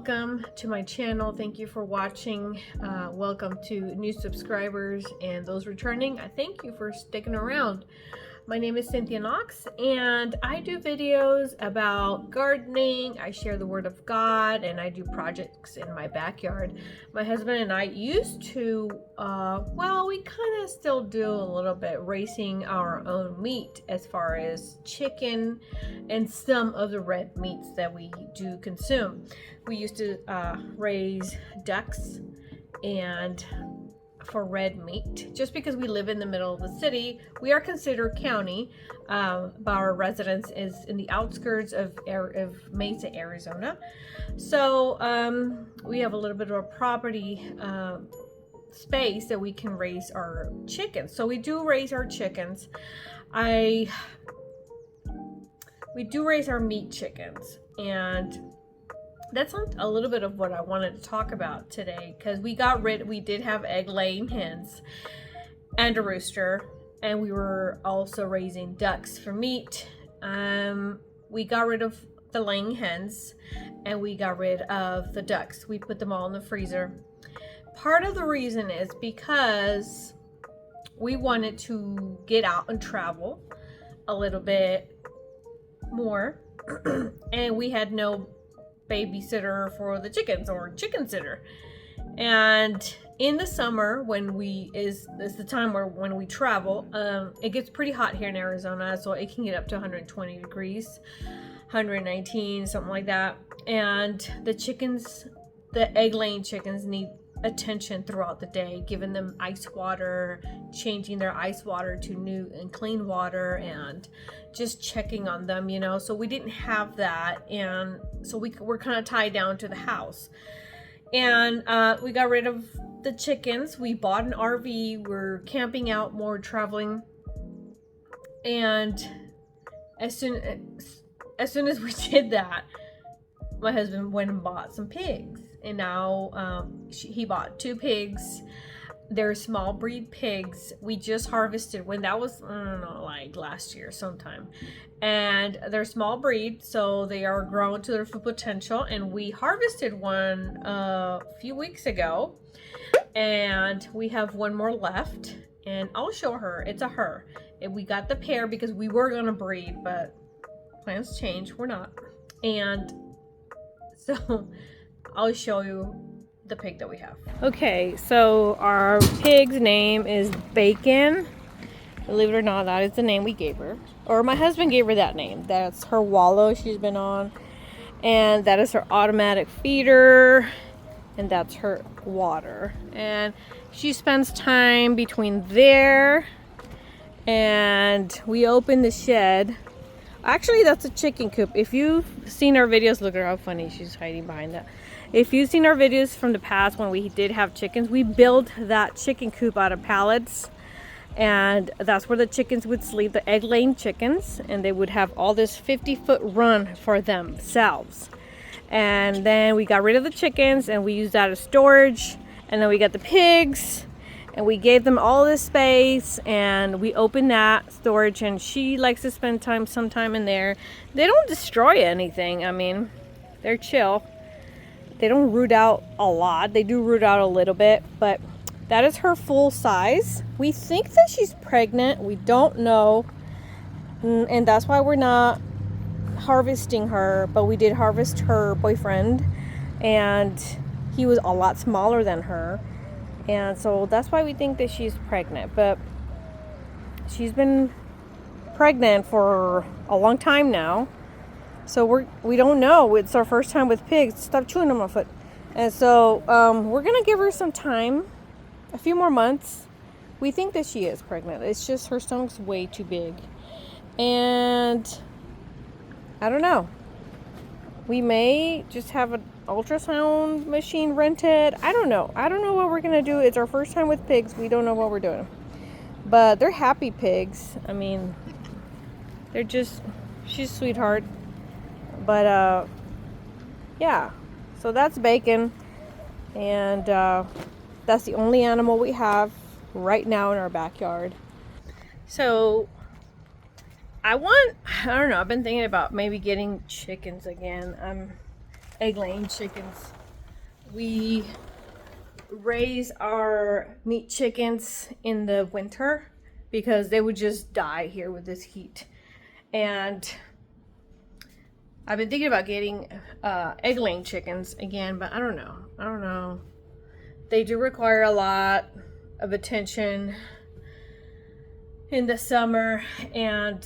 welcome to my channel. Thank you for watching. Welcome to new subscribers and those returning. I thank you for sticking around. My name is Cynthia Knox and I do videos about gardening. I share the word of God and I do projects in my backyard. My husband and I used to, well, we kind of still do a little bit, raising our own meat as far as chicken and some of the red meats that we do consume. We used to raise ducks and for red meat. Just because we live in the middle of the city, we are considered county, but our residence is in the outskirts of Mesa, Arizona. So we have a little bit of a property space that we can raise our chickens. So we do raise our chickens. We do raise our meat chickens, and that's a little bit of what I wanted to talk about today, because we did have egg-laying hens and a rooster, and we were also raising ducks for meat. We got rid of the laying hens and we got rid of the ducks. We put them all in the freezer. Part of the reason is because we wanted to get out and travel a little bit more and we had no babysitter for the chickens or chicken sitter. And in the summer, when is the time when we travel, it gets pretty hot here in Arizona, so it can get up to 120 degrees, 119, something like that. And the chickens, the egg-laying chickens, need attention throughout the day, giving them ice water, changing their ice water to new and clean water, and just checking on them, you know. So we didn't have that, and so we're kind of tied down to the house. And we got rid of the chickens. We bought an RV. We're camping out more, traveling, and as soon as we did that, my husband went and bought some pigs. And now he bought 2 pigs. They're small breed pigs. We just harvested when that was, I don't know, like last year sometime. And they're small breed, so they are grown to their full potential. And we harvested one a few weeks ago. And we have one more left. And I'll show her. It's a her. And we got the pair because we were going to breed, but plans change. We're not. And so I'll show you the pig that we have. Okay, so our pig's name is Bacon. Believe it or not, that is the name we gave her. Or my husband gave her that name. That's her wallow she's been on. And that is her automatic feeder. And that's her water. And she spends time between there and we open the shed. Actually, that's a chicken coop. If you've seen our videos, look at her, how funny she's hiding behind that. If you've seen our videos from the past when we did have chickens, we built that chicken coop out of pallets. And that's where the chickens would sleep, the egg-laying chickens. And they would have all this 50-foot run for themselves. And then we got rid of the chickens and we used that as storage. And then we got the pigs. And we gave them all this space and we opened that storage, and she likes to spend some time in there. They don't destroy anything. I mean, they're chill. They don't root out a lot. They do root out a little bit, but that is her full size. We think that she's pregnant. We don't know. And that's why we're not harvesting her, but we did harvest her boyfriend, and he was a lot smaller than her. And so that's why we think that she's pregnant. But she's been pregnant for a long time now. So we don't know. It's our first time with pigs. Stop chewing on my foot. And so we're going to give her some time. A few more months. We think that she is pregnant. It's just her stomach's way too big. And I don't know. We may just have an ultrasound machine rented. I don't know. I don't know what we're going to do. It's our first time with pigs. We don't know what we're doing. But they're happy pigs. I mean, she's a sweetheart. But, yeah. So that's Bacon. And that's the only animal we have right now in our backyard. So I don't know, I've been thinking about maybe getting chickens again. Egg-laying chickens. We raise our meat chickens in the winter because they would just die here with this heat. And I've been thinking about getting egg-laying chickens again, but I don't know. They do require a lot of attention in the summer, and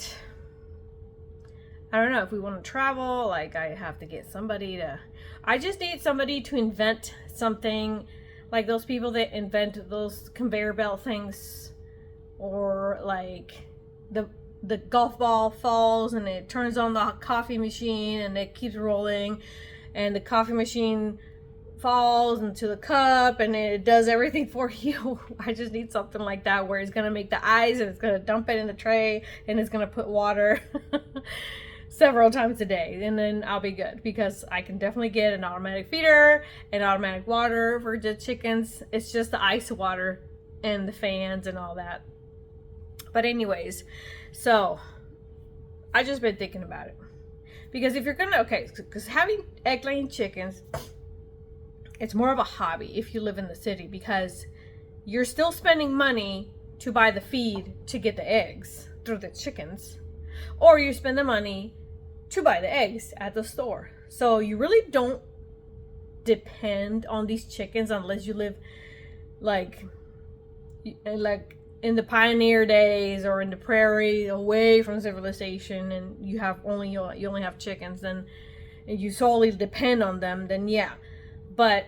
I don't know if we want to travel. Like, I have to get somebody to. I just need somebody to invent something, like those people that invent those conveyor belt things, or like the golf ball falls and it turns on the coffee machine and it keeps rolling, and the coffee machine falls into the cup and it does everything for you. I just need something like that where it's gonna make the ice and it's gonna dump it in the tray and it's gonna put water several times a day, and then I'll be good, because I can definitely get an automatic feeder and automatic water for the chickens. It's just the ice water and the fans and all that. But anyways, so I just been thinking about it, because if you're gonna, because having egg laying chickens, it's more of a hobby if you live in the city, because you're still spending money to buy the feed to get the eggs through the chickens, or you spend the money to buy the eggs at the store. So you really don't depend on these chickens unless you live like in the pioneer days or in the prairie away from civilization, and you only have chickens, then and you solely depend on them, then yeah. But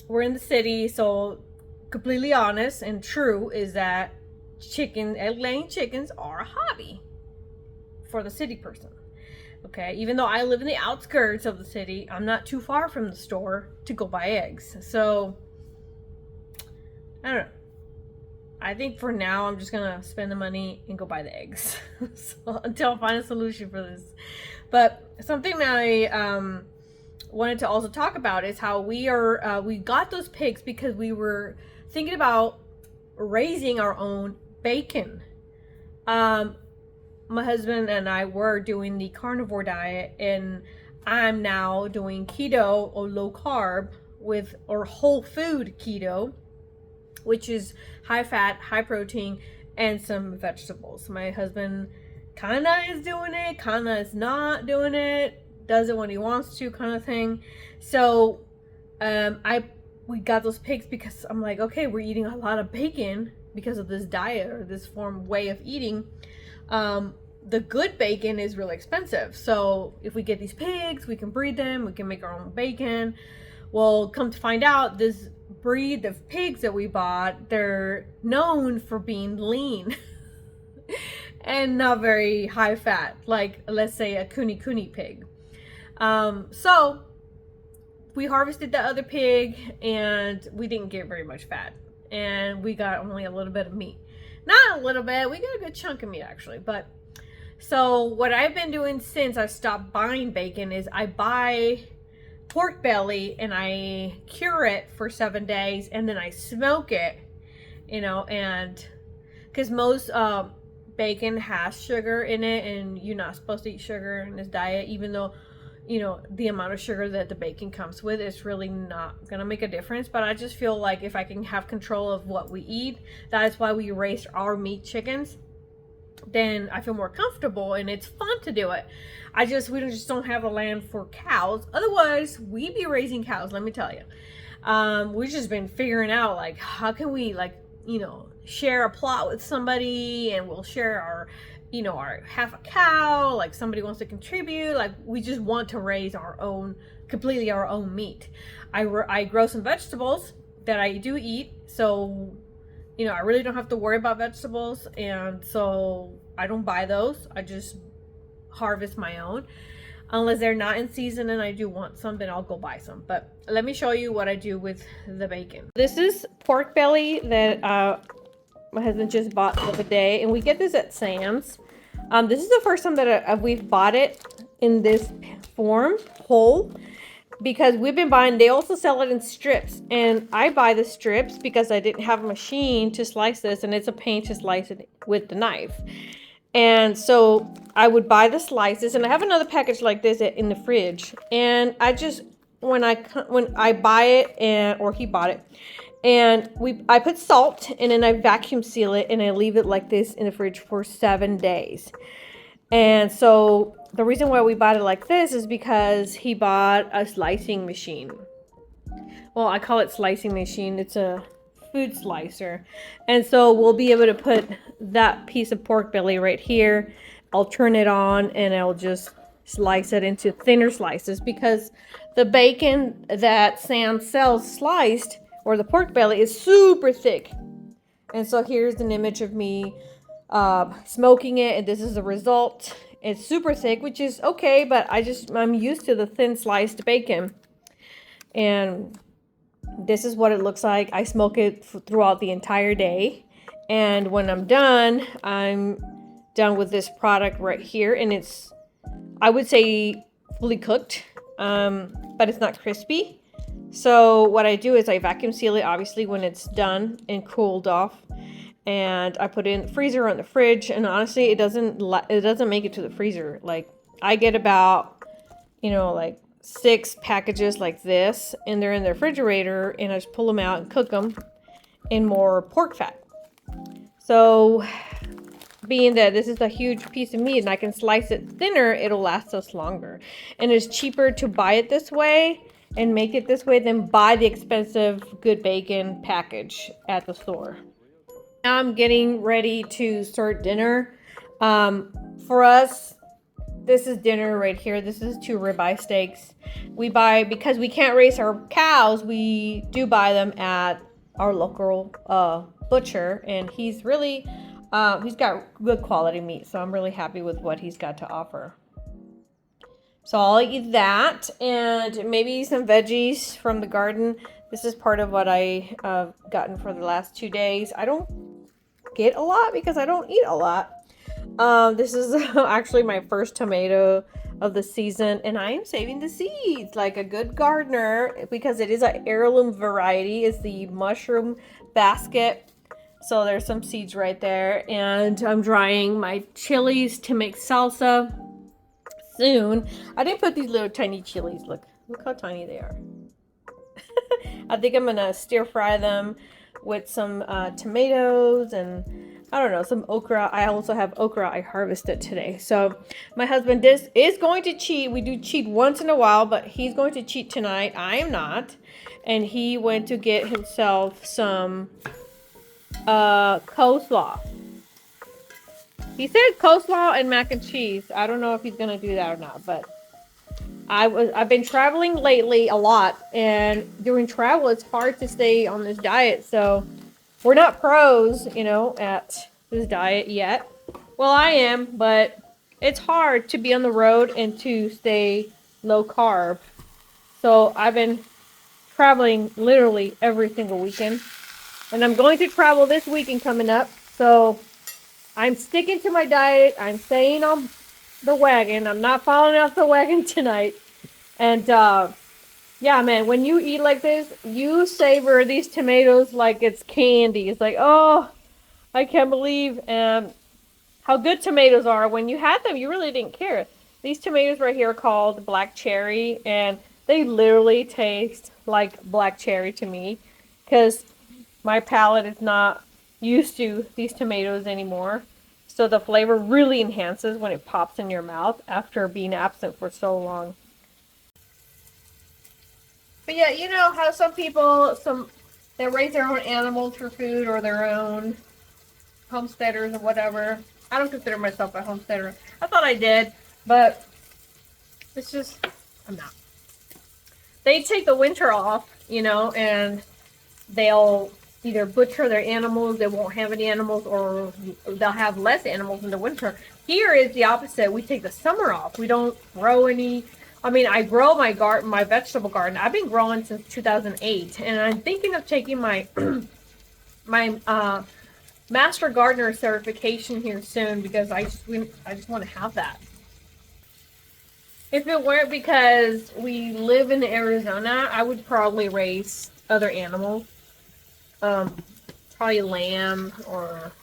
we're in the city, so completely honest and true is that egg-laying chickens are a hobby for the city person. Okay, even though I live in the outskirts of the city, I'm not too far from the store to go buy eggs. So I don't know. I think for now I'm just gonna spend the money and go buy the eggs so, until I find a solution for this. But something that I wanted to also talk about is how we got those pigs because we were thinking about raising our own bacon. My husband and I were doing the carnivore diet, and I'm now doing keto or low carb or whole food keto, which is high fat, high protein, and some vegetables. My husband kinda is doing it, kinda is not doing it, does it when he wants to, kind of thing. So we got those pigs because I'm like, okay, we're eating a lot of bacon because of this diet or this way of eating. The good bacon is really expensive. So if we get these pigs, we can breed them, we can make our own bacon. Well, come to find out, this breed of pigs that we bought, they're known for being lean and not very high fat, like let's say a kuni pig. So we harvested the other pig and we didn't get very much fat, and we got only a little bit of meat. Not a little bit, we got a good chunk of meat actually. But so what I've been doing since I stopped buying bacon is I buy pork belly and I cure it for 7 days and then I smoke it, and because most bacon has sugar in it, and you're not supposed to eat sugar in this diet, even though the amount of sugar that the bacon comes with is really not gonna make a difference. But I just feel like if I can have control of what we eat, that is why we raised our meat chickens, then I feel more comfortable and it's fun to do it. We just don't have the land for cows. Otherwise, we'd be raising cows, let me tell you. We've just been figuring out, like, how can we, share a plot with somebody, and we'll share our half a cow, like somebody wants to contribute. Like, we just want to raise completely our own meat. I grow some vegetables that I do eat, so I really don't have to worry about vegetables, and so I don't buy those. I just harvest my own. Unless they're not in season and I do want some, then I'll go buy some. But let me show you what I do with the bacon. This is pork belly that my husband just bought the other day, and we get this at Sam's. This is the first time that we've bought it in this form, whole, because we've been buying, they also sell it in strips, and I buy the strips because I didn't have a machine to slice this, and it's a pain to slice it with the knife. And so I would buy the slices, and I have another package like this in the fridge, and I just when I buy it, or he bought it, and I put salt and then I vacuum seal it and I leave it like this in the fridge for 7 days. And so the reason why we bought it like this is because he bought a slicing machine. Well, I call it slicing machine. It's a food slicer. And so we'll be able to put that piece of pork belly right here. I'll turn it on and I'll just slice it into thinner slices, because the bacon that Sam sells sliced, or the pork belly, is super thick. And so here's an image of me smoking it, and this is the result. It's super thick, which is okay, but I'm used to the thin sliced bacon. And this is what it looks like. I smoke it throughout the entire day. And when I'm done with this product right here. And it's, I would say, fully cooked, but it's not crispy. So what I do is I vacuum seal it, obviously, when it's done and cooled off. And I put it in the freezer or in the fridge. And honestly, it doesn't make it to the freezer. Like, I get about, like 6 packages like this, and they're in the refrigerator, and I just pull them out and cook them in more pork fat. So being that this is a huge piece of meat and I can slice it thinner, it'll last us longer. And it's cheaper to buy it this way and make it this way than buy the expensive good bacon package at the store. Now I'm getting ready to start dinner. For us, this is dinner right here. This is 2 ribeye steaks. We buy, because we can't raise our cows, we do buy them at our local butcher, and he's really he's got good quality meat, so I'm really happy with what he's got to offer. So I'll eat that, and maybe some veggies from the garden. This is part of what I gotten for the last 2 days. I don't get a lot because I don't eat a lot. This is actually my first tomato of the season, and I am saving the seeds like a good gardener, because it is an heirloom variety. It's the mushroom basket. So there's some seeds right there, and I'm drying my chilies to make salsa soon. I didn't put these little tiny chilies. Look how tiny they are. I think I'm gonna stir fry them with some tomatoes and, I don't know, some okra. I also have okra I harvested today. So my husband is going to cheat. We do cheat once in a while, but he's going to cheat tonight. I am not. And he went to get himself some coleslaw. He said coleslaw and mac and cheese. I don't know if he's gonna do that or not, but I've been traveling lately a lot, and during travel it's hard to stay on this diet. So we're not pros, at this diet yet. Well, I am, but it's hard to be on the road and to stay low carb. So I've been traveling literally every single weekend. And I'm going to travel this weekend coming up. So I'm sticking to my diet. I'm staying on the wagon. I'm not falling off the wagon tonight. And yeah, man, when you eat like this, you savor these tomatoes like it's candy. It's like, oh, I can't believe how good tomatoes are. When you had them, you really didn't care. These tomatoes right here are called black cherry, and they literally taste like black cherry to me, because my palate is not used to these tomatoes anymore. So the flavor really enhances when it pops in your mouth after being absent for so long. But yeah, you know how some people, they raise their own animals for food, or their own homesteaders or whatever. I don't consider myself a homesteader. I thought I did, but it's just, I'm not. They take the winter off, and they'll either butcher their animals, they won't have any animals, or they'll have less animals in the winter. Here is the opposite. We take the summer off. We don't grow any. I mean, I grow my vegetable garden. I've been growing since 2008, and I'm thinking of taking my my master gardener certification here soon, because I just want to have that. If it weren't because we live in Arizona, I would probably raise other animals. Probably lamb or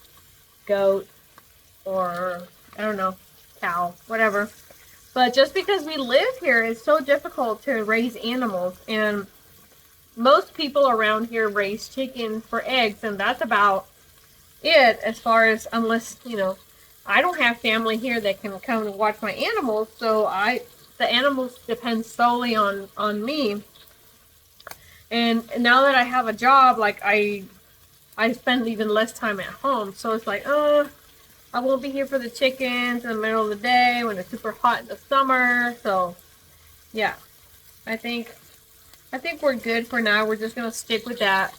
goat or, I don't know, cow, whatever. But just because we live here, it's so difficult to raise animals. And most people around here raise chickens for eggs, and that's about it as far as, unless, you know, I don't have family here that can come and watch my animals, so the animals depend solely on me. And now that I have a job, like I spend even less time at home, so it's like, I won't be here for the chickens in the middle of the day when it's super hot in the summer. So yeah, I think we're good for now. We're just gonna stick with that,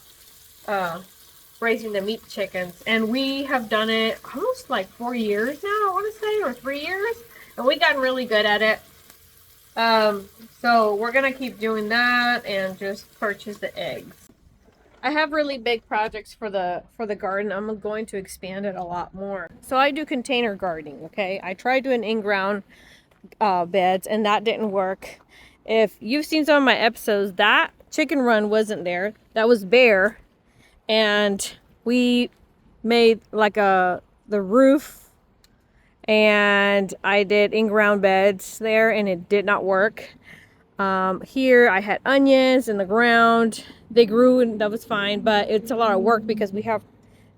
raising the meat chickens, and we have done it almost like 4 years now, I want to say, or 3 years, and we've gotten really good at it. So we're gonna keep doing that and just purchase the eggs. I have really big projects for the garden. I'm going to expand it a lot more. So I do container gardening, okay? I tried doing in-ground beds, and that didn't work. If you've seen some of my episodes, that chicken run wasn't there. That was bare. And we made like the roof, and I did in-ground beds there, and it did not work. Here I had onions in the ground. They grew, and that was fine, but it's a lot of work because we have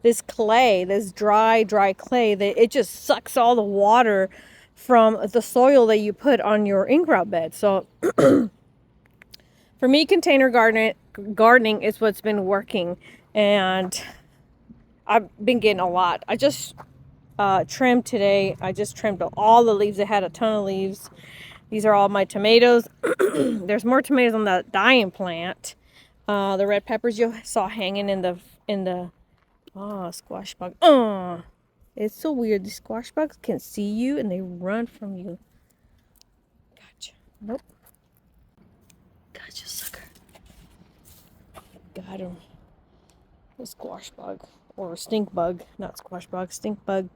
this clay, this dry clay, that it just sucks all the water from the soil that you put on your in-ground bed. So for me, container gardening is what's been working, and I've been getting a lot. I just trimmed today. I just trimmed all the leaves. It had a ton of leaves. These are all my tomatoes. There's more tomatoes on the dying plant. The red peppers you saw hanging in the squash bug. It's so weird. The squash bugs can see you and they run from you. Gotcha. Nope. Gotcha, sucker. Got him. The squash bug, or stink bug, not squash bug, stink bug.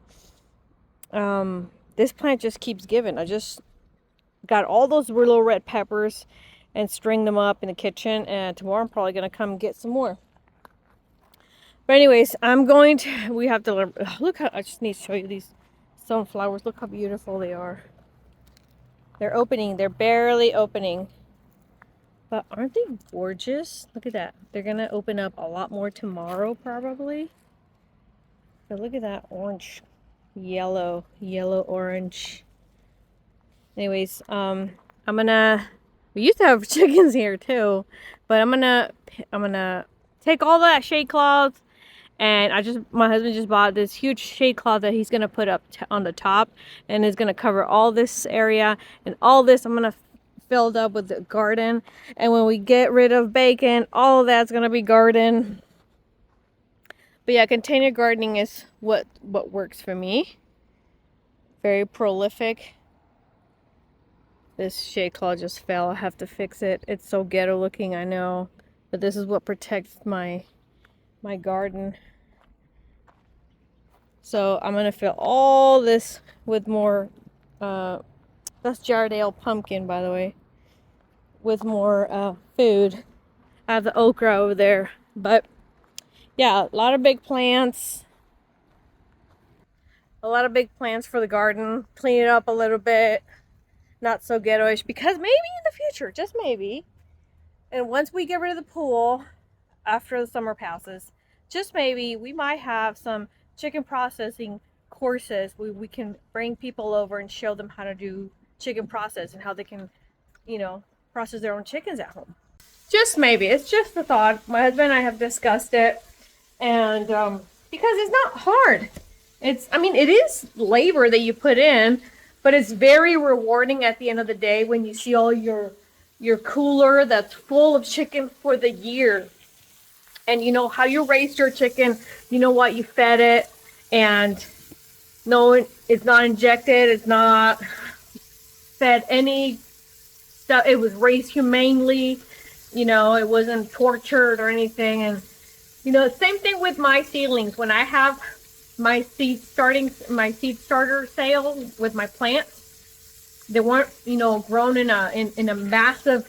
This plant just keeps giving. I just got all those little red peppers and string them up in the kitchen, and tomorrow I'm probably going to come get some more. But anyways, we have to, look how, I just need to show you these sunflowers. Look how beautiful they are. They're opening. They're barely opening. But aren't they gorgeous? Look at that. They're going to open up a lot more tomorrow, probably. But look at that orange, yellow, orange. Anyways, we used to have chickens here too, but I'm gonna take all that shade cloth, and my husband just bought this huge shade cloth that he's gonna put up on the top, and is gonna cover all this area, and all this I'm gonna fill it up with the garden. And when we get rid of bacon, all of that's gonna be garden. But yeah, container gardening is what works for me. Very prolific. This shade cloth just fell. I have to fix it. It's so ghetto looking, I know. But this is what protects my garden. So I'm going to fill all this with more, that's Jardale pumpkin, by the way. With more food. I have the okra over there. But yeah, a lot of big plants. A lot of big plants for the garden. Clean it up a little bit. Not so ghetto-ish, because maybe in the future, just maybe, and once we get rid of the pool after the summer passes, just maybe we might have some chicken processing courses. We can bring people over and show them how to do chicken process and how they can, you know, process their own chickens at home. Just maybe. It's just a thought. My husband and I have discussed it, and because it's not hard. It is labor that you put in, but it's very rewarding at the end of the day when you see all your cooler that's full of chicken for the year. And you know how you raised your chicken, you know what you fed it, and no, it's not injected, it's not fed any stuff, it was raised humanely, you know, it wasn't tortured or anything. And you know, same thing with my seedlings. When I have my seed starter sale with my plants, they weren't, you know, grown in a massive,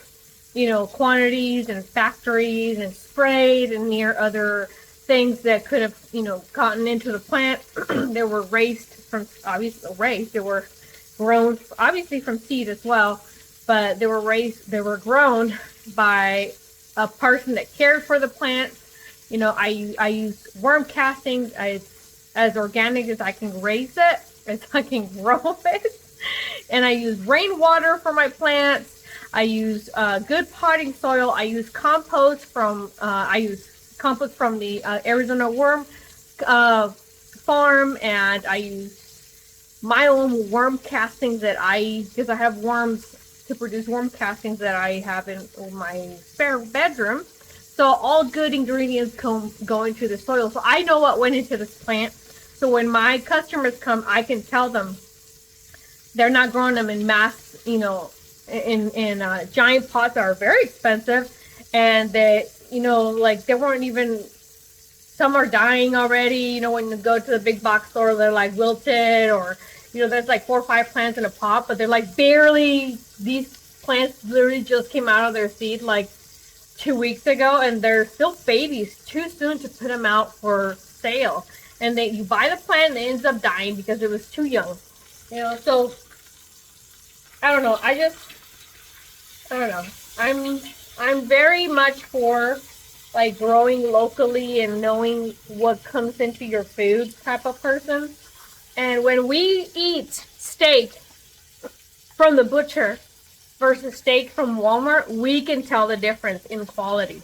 you know, quantities and factories and sprayed and near other things that could have, you know, gotten into the plant. They were raised from, obviously raised, they were grown obviously from seed as well, but they were grown by a person that cared for the plants. You know, I use worm castings as organic as I can raise it, as I can grow it. And I use rainwater for my plants. I use good potting soil. I use compost from the Arizona worm farm, and I use my own worm castings because I have worms to produce worm castings that I have in my spare bedroom. So all good ingredients go into the soil. So I know what went into this plant. So when my customers come, I can tell them they're not growing them in mass, you know, in giant pots that are very expensive, and they, you know, like they weren't even. Some are dying already. You know, when you go to the big box store, they're like wilted, or you know, there's like 4 or 5 plants in a pot, but they're like barely. These plants literally just came out of their seed like 2 weeks ago, and they're still babies. Too soon to put them out for sale. And you buy the plant, and it ends up dying because it was too young. You know, so I don't know. I don't know. I'm very much for like growing locally and knowing what comes into your food type of person. And when we eat steak from the butcher versus steak from Walmart, we can tell the difference in quality.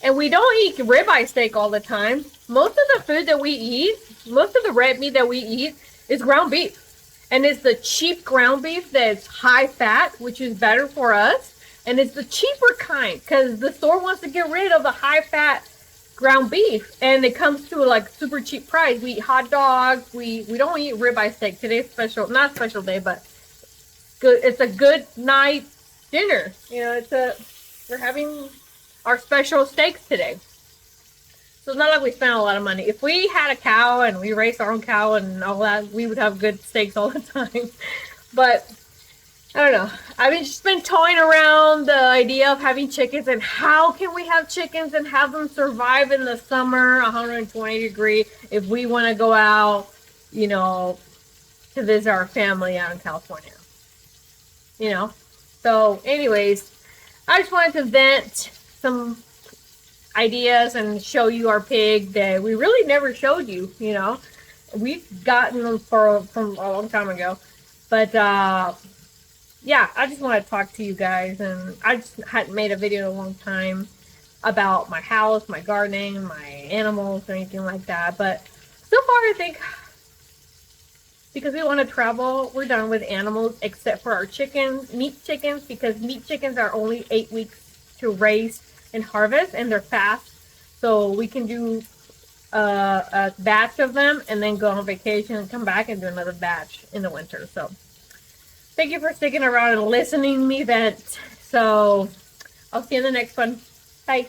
And we don't eat ribeye steak all the time. Most of the food that we eat, most of the red meat that we eat is ground beef. And it's the cheap ground beef that's high fat, which is better for us. And it's the cheaper kind because the store wants to get rid of the high fat ground beef. And it comes to like super cheap price. We eat hot dogs. We don't eat ribeye steak. Today's special, not special day, but good. It's a good night dinner. You know, we're having our special steaks today. So it's not like we spent a lot of money. If we had a cow and we raised our own cow and all that, we would have good steaks all the time. But I don't know. I've just been toying around the idea of having chickens, and how can we have chickens and have them survive in the summer, 120 degree, if we want to go out, you know, to visit our family out in California. You know? So anyways, I just wanted to vent some ideas and show you our pig that we really never showed you, you know. We've gotten them from a long time ago. But yeah, I just want to talk to you guys, and I just hadn't made a video in a long time about my house, my gardening, my animals, or anything like that. But so far, I think because we want to travel, we're done with animals except for our chickens, meat chickens, because meat chickens are only 8 weeks to raise and harvest, and they're fast. So we can do a batch of them and then go on vacation and come back and do another batch in the winter. So thank you for sticking around and listening to me vent. So I'll see you in the next one. Bye.